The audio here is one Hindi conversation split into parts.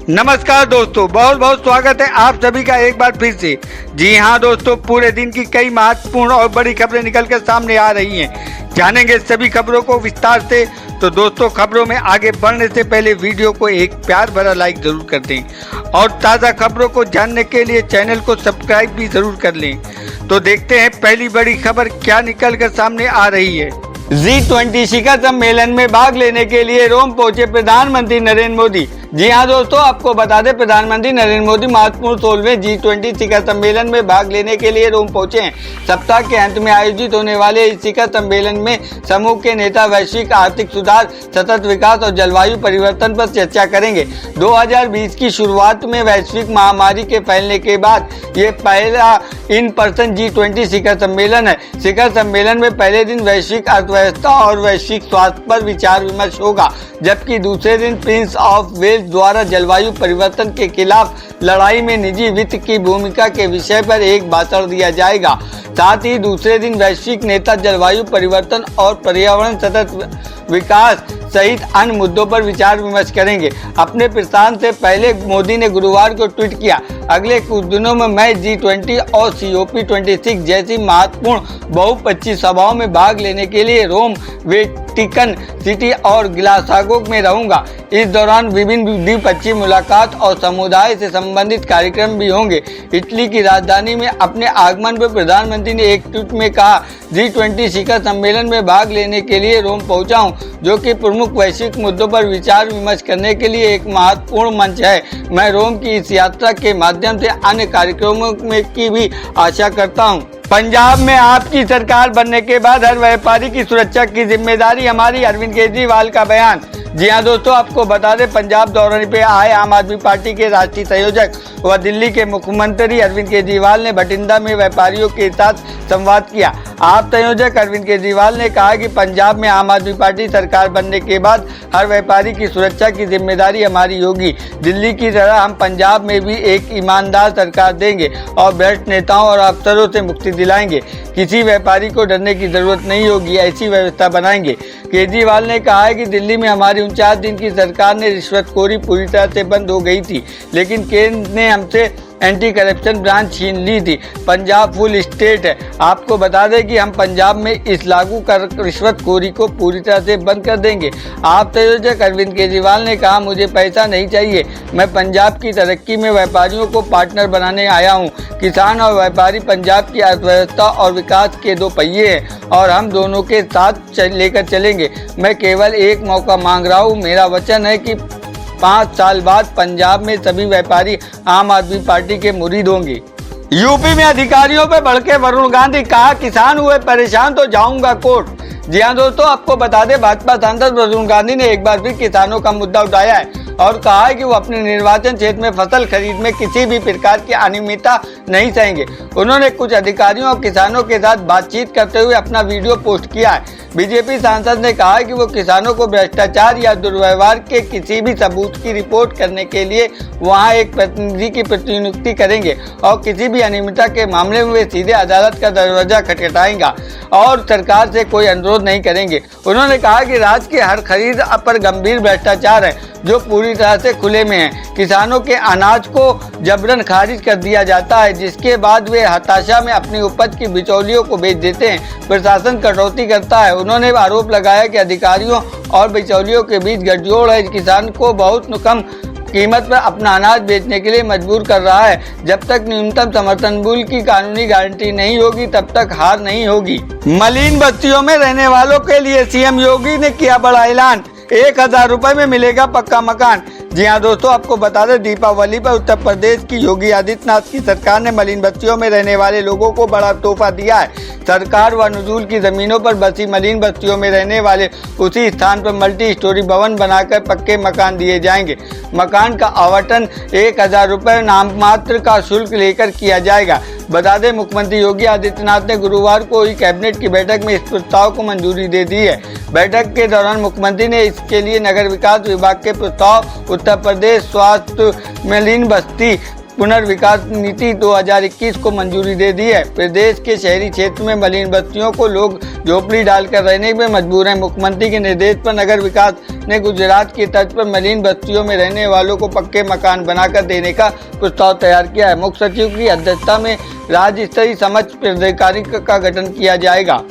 नमस्कार दोस्तों, बहुत बहुत स्वागत है आप सभी का एक बार फिर से। जी हाँ दोस्तों, पूरे दिन की कई महत्वपूर्ण और बड़ी खबरें निकल कर सामने आ रही हैं। जानेंगे सभी खबरों को विस्तार से। तो दोस्तों, खबरों में आगे बढ़ने से पहले वीडियो को एक प्यार भरा लाइक जरूर कर दें और ताज़ा खबरों को जानने के लिए चैनल को सब्सक्राइब भी जरूर कर लें। तो देखते हैं पहली बड़ी खबर क्या निकल कर सामने आ रही है। G20 शिखर सम्मेलन में भाग लेने के लिए रोम पहुंचे प्रधानमंत्री नरेंद्र मोदी। जी हां दोस्तों, आपको बता दें प्रधानमंत्री नरेंद्र मोदी महत्वपूर्ण 16वें G20 शिखर सम्मेलन में भाग लेने के लिए रोम पहुंचे हैं। सप्ताह के अंत में आयोजित होने वाले इस शिखर सम्मेलन में समूह के नेता वैश्विक आर्थिक सुधार, सतत विकास और जलवायु परिवर्तन पर चर्चा करेंगे। 2020 की शुरुआत में वैश्विक महामारी के फैलने के बाद ये पहला इन पर्सन G20 शिखर सम्मेलन है। शिखर सम्मेलन में पहले दिन वैश्विक अर्थव्यवस्था और वैश्विक स्वास्थ्य पर विचार विमर्श होगा, जबकि दूसरे दिन प्रिंस ऑफ वेल्स द्वारा जलवायु परिवर्तन के खिलाफ लड़ाई में निजी वित्त की भूमिका के विषय पर एक भाषण दिया जाएगा। साथ ही दूसरे दिन वैश्विक नेता जलवायु परिवर्तन और पर्यावरण सतत विकास सहित अन्य मुद्दों पर विचार विमर्श करेंगे। अपने प्रस्थान से पहले मोदी ने गुरुवार को ट्वीट किया, अगले कुछ दिनों में मैं G20 और COP26 जैसी महत्वपूर्ण बहुपक्षीय सभाओं में भाग लेने के लिए रोम, वेटिकन सिटी और ग्लासगो में रहूंगा। इस दौरान विभिन्न द्विपक्षीय मुलाकात और समुदाय से संबंधित कार्यक्रम भी होंगे। इटली की राजधानी में अपने आगमन पर प्रधानमंत्री ने एक ट्वीट में कहा, G20 शिखर सम्मेलन में भाग लेने के लिए रोम पहुंचा हूं, जो कि प्रमुख वैश्विक मुद्दों पर विचार विमर्श करने के लिए एक महत्वपूर्ण मंच है। मैं रोम की इस यात्रा के माध्यम से अन्य कार्यक्रमों में की भी आशा करता हूं। पंजाब में आपकी सरकार बनने के बाद हर व्यापारी की सुरक्षा की जिम्मेदारी हमारी, अरविंद केजरीवाल का बयान। जी हाँ दोस्तों, आपको बता दें पंजाब दौरे पे आए आम आदमी पार्टी के राष्ट्रीय संयोजक व दिल्ली के मुख्यमंत्री अरविंद केजरीवाल ने बठिंडा में व्यापारियों के साथ संवाद किया। आप संयोजक अरविंद केजरीवाल ने कहा कि पंजाब में आम आदमी पार्टी सरकार बनने के बाद हर व्यापारी की सुरक्षा की जिम्मेदारी हमारी होगी। दिल्ली की तरह हम पंजाब में भी एक ईमानदार सरकार देंगे और भ्रष्ट नेताओं और अफसरों से मुक्ति दिलाएंगे। किसी व्यापारी को डरने की जरूरत नहीं होगी, ऐसी व्यवस्था बनाएंगे। केजरीवाल ने कहा है कि दिल्ली में हमारी 49 दिन की सरकार ने रिश्वतखोरी पूरी तरह से बंद हो गई थी, लेकिन केंद्र ने हमसे एंटी करप्शन ब्रांच छीन ली थी। पंजाब फुल स्टेट है। आपको बता दें कि हम पंजाब में इस लागू कर रिश्वतखोरी को पूरी तरह से बंद कर देंगे। आप संयोजक अरविंद केजरीवाल ने कहा, मुझे पैसा नहीं चाहिए, मैं पंजाब की तरक्की में व्यापारियों को पार्टनर बनाने आया हूँ। किसान और व्यापारी पंजाब की अर्थव्यवस्था और विकास के दो पहिए हैं और हम दोनों के साथ लेकर चलेंगे। मैं केवल एक मौका मांग रहा हूँ। मेरा वचन है कि 5 साल बाद पंजाब में सभी व्यापारी आम आदमी पार्टी के मुरीद होंगे। यूपी में अधिकारियों पर भड़के वरुण गांधी, कहा किसान हुए परेशान तो जाऊंगा कोर्ट। जी हाँ दोस्तों, आपको बता दें भाजपा सांसद वरुण गांधी ने एक बार फिर किसानों का मुद्दा उठाया है और कहा है कि वो अपने निर्वाचन क्षेत्र में फसल खरीद में किसी भी प्रकार की अनियमितता नहीं सहेंगे। उन्होंने कुछ अधिकारियों और किसानों के साथ बातचीत करते हुए अपना वीडियो पोस्ट किया है। बीजेपी सांसद ने कहा है कि वो किसानों को भ्रष्टाचार या दुर्व्यवहार के किसी भी सबूत की रिपोर्ट करने के लिए वहां एक प्रतिनिधि की प्रतिनियुक्ति करेंगे और किसी भी अनियमितता के मामले में वे सीधे अदालत का दरवाजा खटखटाएंगा और सरकार से कोई अनुरोध नहीं करेंगे। उन्होंने कहा कि राज्य के हर खरीद पर गंभीर भ्रष्टाचार है जो पूरी तरह से खुले में है। किसानों के अनाज को जबरन खारिज कर दिया जाता है, जिसके बाद वे हताशा में अपनी उपज की बिचौलियों को बेच देते हैं। प्रशासन कटौती करता है। उन्होंने आरोप लगाया कि अधिकारियों और बिचौलियों के बीच गठजोड़ है, किसान को बहुत कम कीमत पर अपना अनाज बेचने के लिए मजबूर कर रहा है। जब तक न्यूनतम समर्थन मूल्य की कानूनी गारंटी नहीं होगी तब तक हार नहीं होगी। मलिन बस्तियों में रहने वालों के लिए सीएम योगी ने किया बड़ा ऐलान, 1000 रुपए में मिलेगा पक्का मकान। जी हाँ दोस्तों, आपको बता दें दीपावली पर उत्तर प्रदेश की योगी आदित्यनाथ की सरकार ने मलिन बस्तियों में रहने वाले लोगों को बड़ा तोहफा दिया है। सरकार व नजूल की जमीनों पर बसी मलिन बस्तियों में रहने वाले उसी स्थान पर मल्टी स्टोरी भवन बनाकर पक्के मकान दिए जाएंगे। मकान का आवंटन 1000 रुपए नाम मात्र का शुल्क लेकर किया जाएगा। बता दें मुख्यमंत्री योगी आदित्यनाथ ने गुरुवार को हुई कैबिनेट की बैठक में इस प्रस्ताव को मंजूरी दे दी है। बैठक के दौरान मुख्यमंत्री ने इसके लिए नगर विकास विभाग के प्रस्ताव, उत्तर प्रदेश स्वास्थ्य मलिन बस्ती पुनर्विकास नीति 2021 को मंजूरी दे दी है। प्रदेश के शहरी क्षेत्र में मलिन बस्तियों को लोग झोपड़ी डालकर रहने में मजबूर हैं। मुख्यमंत्री के निर्देश पर नगर विकास ने गुजरात की तर्ज पर मलिन बस्तियों में रहने वालों को पक्के मकान बनाकर देने का प्रस्ताव तैयार किया है। मुख्य सचिव की अध्यक्षता में राज्य स्तरीय समक्ष प्राधिकारी का गठन किया जाएगा।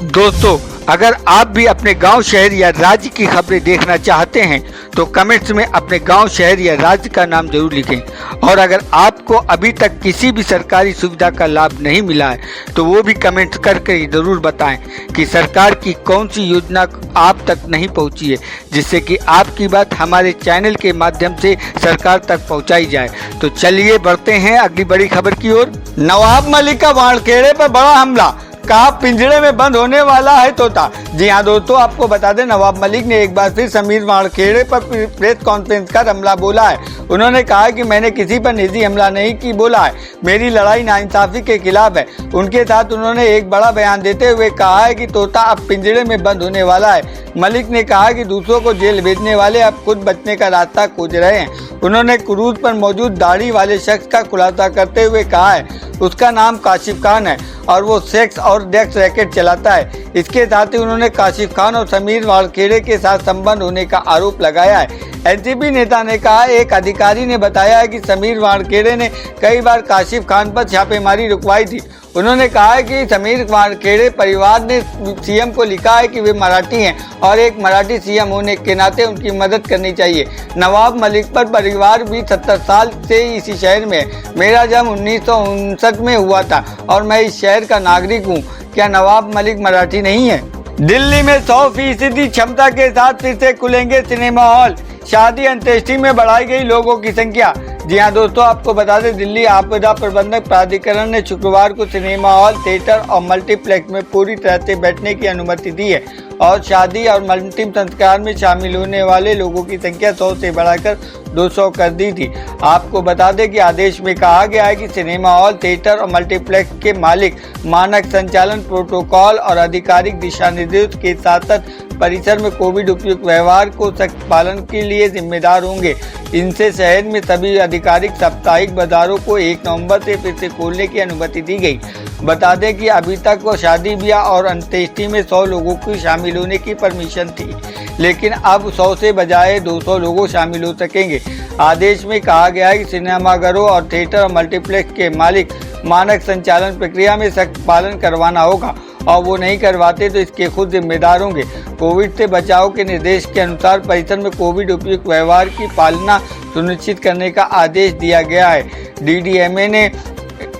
दोस्तों, अगर आप भी अपने गांव, शहर या राज्य की खबरें देखना चाहते हैं तो कमेंट्स में अपने गांव, शहर या राज्य का नाम जरूर लिखें। और अगर आपको अभी तक किसी भी सरकारी सुविधा का लाभ नहीं मिला है तो वो भी कमेंट करके जरूर बताएं कि सरकार की कौन सी योजना आप तक नहीं पहुंची है, जिससे कि आपकी बात हमारे चैनल के माध्यम से सरकार तक पहुंचाई जाए। तो चलिए बढ़ते हैं अगली बड़ी खबर की ओर। नवाब मलिक का वानखेड़े पर बड़ा हमला, कहा पिंजरे में बंद होने वाला है तोता। जी हाँ दोस्तों, आपको बता दें नवाब मलिक ने एक बार फिर समीर वानखेड़े पर प्रेस कॉन्फ्रेंस कर हमला बोला है। उन्होंने कहा कि मैंने किसी पर निजी हमला नहीं की बोला है, मेरी लड़ाई नाइंसाफी के खिलाफ है। उनके साथ उन्होंने एक बड़ा बयान देते हुए कहा है कि तोता अब पिंजरे में बंद होने वाला है। मलिक ने कहा कि दूसरों को जेल भेजने वाले अब खुद बचने का रास्ता खोज रहे हैं। उन्होंने क्रूज पर मौजूद दाढ़ी वाले शख्स का खुलासा करते हुए कहा है उसका नाम काशिफ खान है और वो सेक्स और डेक्स रैकेट चलाता है। इसके साथ ही उन्होंने काशिफ खान और समीर वानखेड़े के साथ संबंध होने का आरोप लगाया है। एनसीपी नेता ने कहा, एक अधिकारी ने बताया है कि समीर वानखेड़े ने कई बार काशिफ खान पर छापेमारी रुकवाई थी। उन्होंने कहा है कि समीर वानखेड़े परिवार ने सीएम को लिखा है कि वे मराठी हैं और एक मराठी सीएम होने के नाते उनकी मदद करनी चाहिए। नवाब मलिक पर परिवार भी 70 साल से इसी शहर में है। मेरा जन्म 1959 में हुआ था और मैं इस शहर का नागरिक हूँ। क्या नवाब मलिक मराठी नहीं है? दिल्ली में 100% क्षमता के साथ फिर से खुलेंगे सिनेमा हॉल, शादी अंत्येष्टि में बढ़ाई गई लोगों की संख्या। जी हाँ दोस्तों, आपको बता दें दिल्ली आपदा प्रबंधन प्राधिकरण ने शुक्रवार को सिनेमा हॉल, थिएटर और मल्टीप्लेक्स में पूरी तरह से बैठने की अनुमति दी है और शादी और अंतिम संस्कार में शामिल होने वाले लोगों की संख्या 100 से बढ़ाकर 200 कर दी थी। आपको बता दें कि आदेश में कहा गया है कि सिनेमा हॉल, थिएटर और मल्टीप्लेक्स के मालिक मानक संचालन प्रोटोकॉल और आधिकारिक दिशा निर्देश के साथ साथ परिसर में कोविड उपयुक्त व्यवहार को सख्त पालन के लिए जिम्मेदार होंगे। इनसे शहर में सभी आधिकारिक साप्ताहिक बाजारों को 1 नवंबर से फिर से खोलने की अनुमति दी गई। बता दें कि अभी तक वो शादी ब्याह और अंत्येष्टि में 100 लोगों की शामिल होने की परमिशन थी, लेकिन अब 100 से बजाय 200 लोग शामिल हो सकेंगे। आदेश में कहा गया है कि सिनेमाघरों और थिएटर और मल्टीप्लेक्स के मालिक मानक संचालन प्रक्रिया में सख्त पालन करवाना होगा और वो नहीं करवाते तो इसके खुद जिम्मेदार होंगे। कोविड से बचाव के निर्देश के अनुसार परिसर में कोविड उपयुक्त व्यवहार की पालना सुनिश्चित करने का आदेश दिया गया है। डीडीएमए ने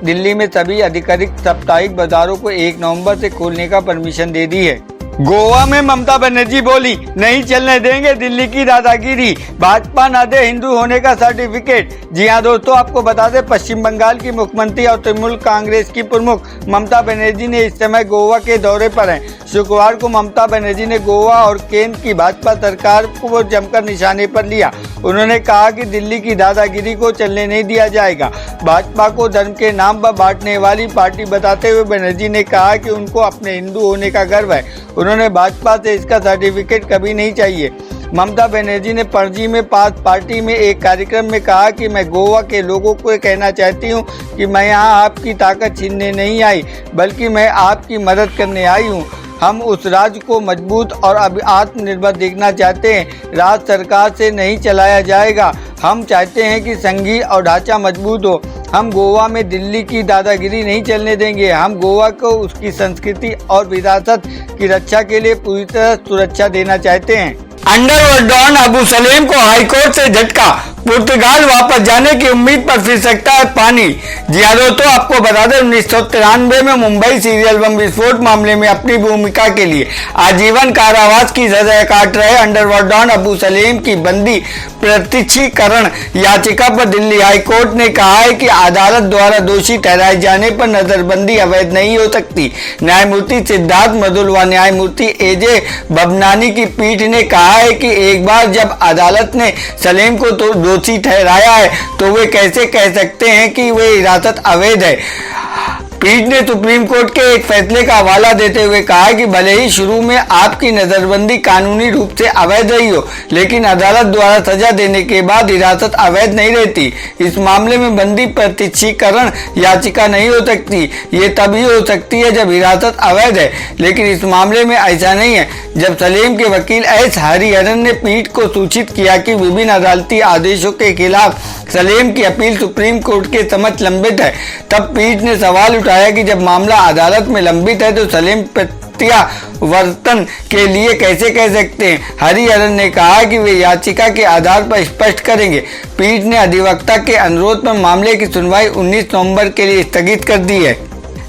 दिल्ली में सभी आधिकारिक साप्ताहिक बाजारों को 1 नवंबर से खोलने का परमिशन दे दी है। गोवा में ममता बनर्जी बोली, नहीं चलने देंगे दिल्ली की दादागिरी, भाजपा न दे हिंदू होने का सर्टिफिकेट। जी हाँ दोस्तों, आपको बता दें पश्चिम बंगाल की मुख्यमंत्री और तृणमूल कांग्रेस की प्रमुख ममता बनर्जी ने इस समय गोवा के दौरे पर हैं। शुक्रवार को ममता बनर्जी ने गोवा और केंद्र की भाजपा सरकार को जमकर निशाने पर लिया। उन्होंने कहा कि दिल्ली की दादागिरी को चलने नहीं दिया जाएगा। भाजपा को धर्म के नाम पर बांटने वाली पार्टी बताते हुए बनर्जी ने कहा कि उनको अपने हिंदू होने का गर्व है। उन्होंने भाजपा से इसका सर्टिफिकेट कभी नहीं चाहिए। ममता बनर्जी ने पणजी में पार्टी में एक कार्यक्रम में कहा कि मैं गोवा के लोगों को कहना चाहती हूं कि मैं यहां आपकी ताकत छीनने नहीं आई, बल्कि मैं आपकी मदद करने आई हूं। हम उस राज्य को मजबूत और आत्मनिर्भर देखना चाहते हैं। राज्य सरकार से नहीं चलाया जाएगा। हम चाहते हैं कि संघीय और ढांचा मजबूत हो। हम गोवा में दिल्ली की दादागिरी नहीं चलने देंगे। हम गोवा को उसकी संस्कृति और विरासत की रक्षा के लिए पूरी तरह सुरक्षा देना चाहते हैं। अंडरवर्ल्ड डॉन अबू सलेम को हाईकोर्ट से झटका, पुर्तगाल वापस जाने की उम्मीद पर फिर सकता है पानी। जी हाँ दोस्तों, आपको बता दें 1993 में मुंबई सीरियल बम विस्फोट मामले में अपनी भूमिका के लिए आजीवन कारावास की सजा काट रहे अंडरवर्ल्ड डॉन अबू सलेम की बंदी प्रत्यक्षीकरण याचिका पर दिल्ली हाईकोर्ट ने कहा है कि अदालत द्वारा दोषी ठहराए जाने पर नजरबंदी अवैध नहीं हो सकती। न्यायमूर्ति सिद्धार्थ मधुल व न्यायमूर्ति एजे भवनानी की पीठ ने कहा है कि एक बार जब अदालत ने सलेम को तो दोषी ठहराया है तो वे कैसे कह सकते हैं कि वे हिरासत अवैध है। पीठ ने सुप्रीम कोर्ट के एक फैसले का हवाला देते हुए कहा कि भले ही शुरू में आपकी नजरबंदी कानूनी रूप से अवैध रही हो, लेकिन अदालत द्वारा सजा देने के बाद हिरासत अवैध नहीं रहती। इस मामले में बंदी प्रत्यक्षीकरण याचिका नहीं हो सकती। ये तभी हो सकती है जब हिरासत अवैध है, लेकिन इस मामले में ऐसा नहीं है। जब सलेम के वकील एस हरिहरन ने पीठ को सूचित किया कि विभिन्न अदालती आदेशों के खिलाफ सलेम की अपील सुप्रीम कोर्ट के समक्ष लंबित है, तब पीठ ने सवाल उठाया कि जब मामला अदालत में लंबित है तो सलेम प्रत्यावर्तन के लिए कैसे कह सकते हैं। हरिहरन ने कहा कि वे याचिका के आधार पर स्पष्ट करेंगे। पीठ ने अधिवक्ता के अनुरोध पर मामले की सुनवाई 19 नवंबर के लिए स्थगित कर दी है।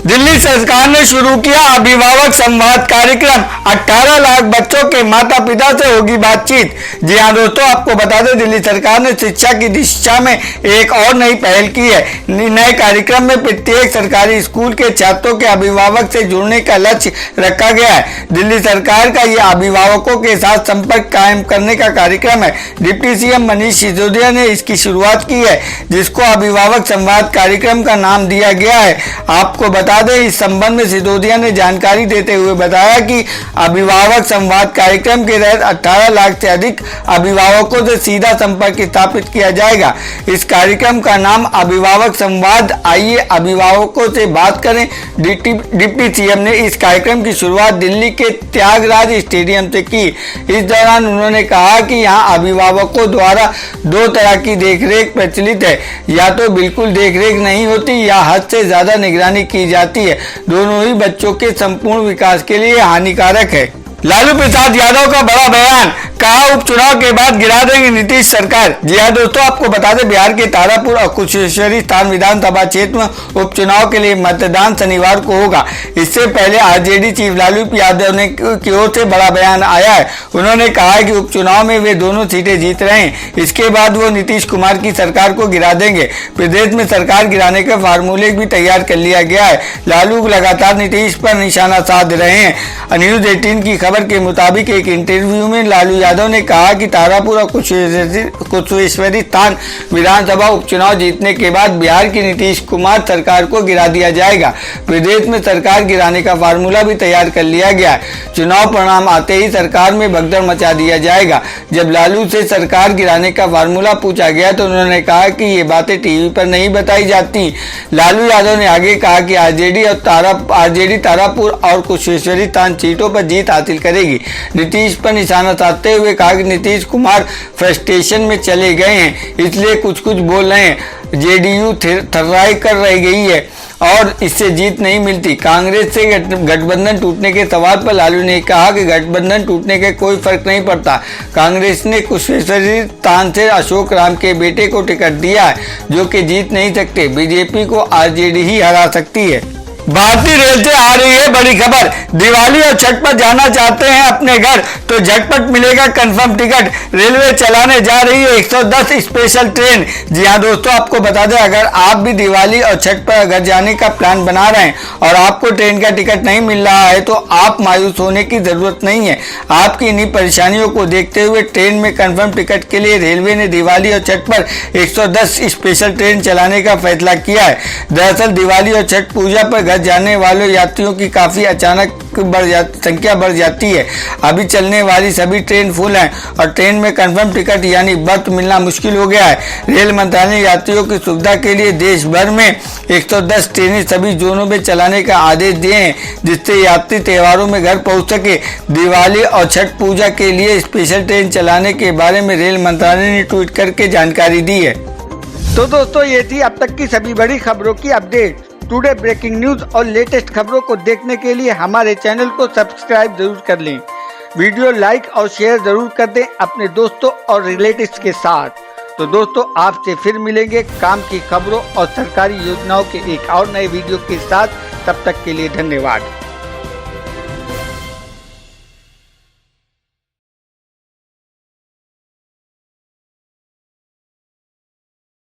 दिल्ली सरकार ने शुरू किया अभिभावक संवाद कार्यक्रम। 18 लाख बच्चों के माता पिता से होगी बातचीत। जी हाँ दोस्तों, आपको बता दें दिल्ली सरकार ने शिक्षा की दिशा में एक और नई पहल की है। नए कार्यक्रम में प्रत्येक सरकारी स्कूल के छात्रों के अभिभावक से जुड़ने का लक्ष्य रखा गया है। दिल्ली सरकार का ये अभिभावकों के साथ संपर्क कायम करने का कार्यक्रम है। डिप्टी सीएम मनीष सिसोदिया ने इसकी शुरुआत की है, जिसको अभिभावक संवाद कार्यक्रम का नाम दिया गया है। आपको बता दें, इस संबंध में सिसोदिया ने जानकारी देते हुए बताया कि अभिभावक संवाद कार्यक्रम के तहत 18 लाख से अधिक अभिभावकों से सीधा संपर्क स्थापित किया जाएगा। इस कार्यक्रम का नाम अभिभावक संवाद, आइए अभिभावकों से बात करें। डिप्टी सीएम ने इस कार्यक्रम की शुरुआत दिल्ली के त्यागराज स्टेडियम से की। इस दौरान उन्होंने कहा कि यहाँ अभिभावकों द्वारा दो तरह की देखरेख प्रचलित है, या तो बिल्कुल देखरेख नहीं होती या हद से ज्यादा निगरानी की जाती है। दोनों ही बच्चों के संपूर्ण विकास के लिए हानिकारक है। लालू प्रसाद यादव का बड़ा बयान, कहा उपचुनाव के बाद गिरा देंगे नीतीश सरकार। जी हाँ दोस्तों, आपको बता दें बिहार के तारापुर और कुशेश्वरी स्थान विधानसभा क्षेत्र में उपचुनाव के लिए मतदान शनिवार को होगा। इससे पहले आरजेडी चीफ लालू यादव ने की ओर से बड़ा बयान आया है। उन्होंने कहा है कि उपचुनाव में वे दोनों सीटें जीत रहे हैं। इसके बाद वो नीतीश कुमार की सरकार को गिरा देंगे। प्रदेश में सरकार गिराने का फार्मूले भी तैयार कर लिया गया है। लालू लगातार नीतीश पर निशाना साध रहे हैं। न्यूज 18 की खबर के मुताबिक एक इंटरव्यू में लालू यादव ने कहा कि तारापुर और कुशेश्वरी स्थान विधानसभा उपचुनाव जीतने के बाद बिहार की नीतीश कुमार सरकार को गिरा दिया जाएगा। प्रदेश में सरकार गिराने का फार्मूला भी तैयार कर लिया गया है। चुनाव परिणाम आते ही सरकार में भगदड़ मचा दिया जाएगा। जब लालू से सरकार गिराने का फार्मूला पूछा गया तो उन्होंने कहा कि ये बातें टीवी पर नहीं बताई जाती। लालू यादव ने आगे कहा कि आरजेडी तारापुर और कुशेश्वरी स्थान सीटों पर जीत हासिल करेगी। नीतीश पर निशाना साधते हुए कहा कि नीतीश कुमार फ्रस्ट्रेशन में चले गए हैं, इसलिए कुछ बोल रहे हैं। जेडीयू थर्राई कर रह गई है और इससे जीत नहीं मिलती। कांग्रेस से गठबंधन टूटने के सवाल पर लालू ने कहा कि गठबंधन टूटने के कोई फर्क नहीं पड़ता। कांग्रेस ने कुशेश्वरी स्थान से अशोक राम के बेटे को टिकट दिया है, जो कि जीत नहीं सकते। बीजेपी को आरजेडी ही हरा सकती है। भारतीय रेल से आ रही है बड़ी खबर, दिवाली और छठ पर जाना चाहते हैं अपने घर तो झटपट मिलेगा कंफर्म टिकट। रेलवे चलाने जा रही है 110 स्पेशल ट्रेन। जी हाँ दोस्तों, आपको बता दें अगर आप भी दिवाली और छठ पर घर जाने का प्लान बना रहे हैं और आपको ट्रेन का टिकट नहीं मिल रहा है तो आप मायूस होने की जरूरत नहीं है। आपकी इन्हीं परेशानियों को देखते हुए ट्रेन में कंफर्म टिकट के लिए रेलवे ने दिवाली और छठ पर 110 स्पेशल ट्रेन चलाने का फैसला किया है। दरअसल दिवाली और छठ पूजा पर जाने वाले यात्रियों की काफी अचानक संख्या बढ़ जाती है। अभी चलने वाली सभी ट्रेन फुल हैं और ट्रेन में कंफर्म टिकट यानी बर्थ मिलना मुश्किल हो गया है। रेल मंत्रालय ने यात्रियों की सुविधा के लिए देश भर में 110 ट्रेनें सभी जोनों में चलाने का आदेश दिए हैं, जिससे यात्री त्योहारों में घर पहुंच सके। दिवाली और छठ पूजा के लिए स्पेशल ट्रेन चलाने के बारे में रेल मंत्रालय ने ट्वीट करके जानकारी दी है। तो दोस्तों, ये थी अब तक की सभी बड़ी खबरों की अपडेट। टुडे ब्रेकिंग न्यूज और लेटेस्ट खबरों को देखने के लिए हमारे चैनल को सब्सक्राइब जरूर कर लें। वीडियो लाइक और शेयर जरूर कर दें अपने दोस्तों और रिलेटिव्स के साथ। तो दोस्तों, आपसे फिर मिलेंगे काम की खबरों और सरकारी योजनाओं के एक और नए वीडियो के साथ। तब तक के लिए धन्यवाद।